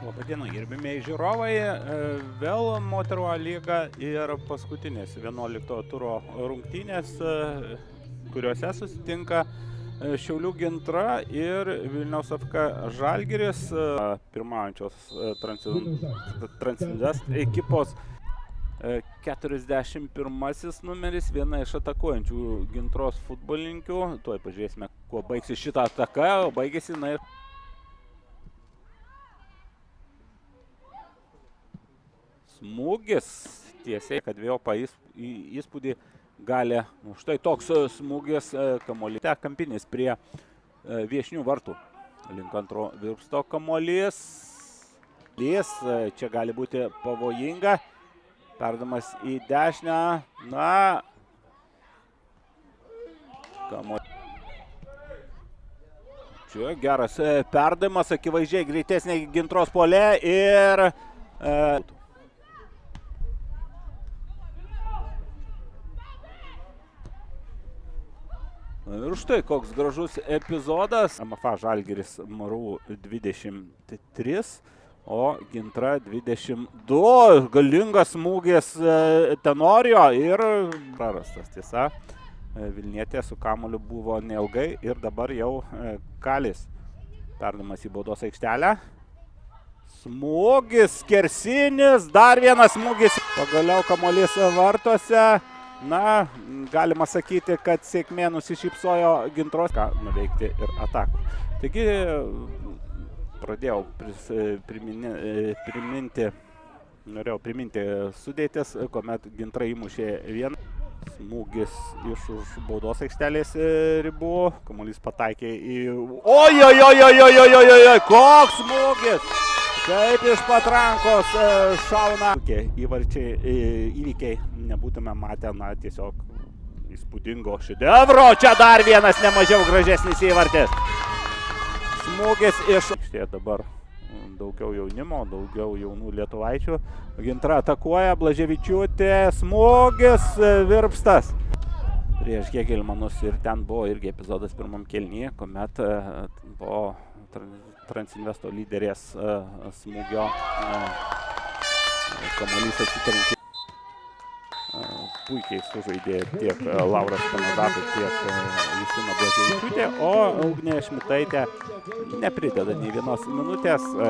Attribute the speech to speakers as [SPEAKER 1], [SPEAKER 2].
[SPEAKER 1] Labadiena, gerbimieji žiūrovai, vėl moterų A lyga ir paskutinės 11 turo rungtynės, kuriuose susitinka Šiaulių Gintra ir Vilniaus FK Žalgiris, pirmaujančios Transinvest ekipos. 41 numeris, viena iš atakuojančių Gintros futbolininkių. Tuoj pažiūrėsime, kuo baigsis šitą ataką, o baigėsi jinai. Smūgis tiesiai, kad vėjopa įspūdį gali. Štai toks smūgis, kamuolys. Kampinis prie viešnių vartų. Link antro virpsto kamuolys. Čia gali būti pavojinga. Perdamas į dešinę. Na. Čia geras perdavimas, akivaizdžiai greitesnė Gintros puolė ir ir štai koks gražus epizodas. MFA Žalgiris Marų 23, o Gintra 22. Galingas smūgis Tenorio ir prarastas, tiesa. Vilnietė su kamuoliu buvo neilgai ir dabar jau Kalis. Perdavimas į baudos aikštelę. Smūgis, skersinis, dar vienas smūgis. Pagaliau kamuolys vartuose. Na, galima sakyti, kad sėkmė nusišypsojo Gintros, ką nuveikti ir atakų. Taigi, norėjau priminti sudėtis, kuomet Gintra įmušė vieną. Smūgis iš už baudos aikštelės ribų, kamuolys pataikė į... Oi, koks smūgis! Kaip iš patrankos šauna. Įvykiai nebūtume matę, na, tiesiog įspūdingo šedevro. Čia dar vienas nemažiau gražesnis įvartis. Smūgis iš... Štai dabar daugiau jaunimo, daugiau jaunų lietuvaičių. Gintra atakuoja, Blaževičiūtė, smūgis, virpstas. Prieš Hegelmanus ir ten buvo irgi epizodas pirmam kėlinyje, kuomet buvo Transinvesto lyderės smūgio kamuolys atsitrenkė. Puikiai sužaidė tiek Lauras Kanadatas, tiek Justina Blaževičiūtė, o Ugnė Šmitaitė neprideda nei vienos minutės.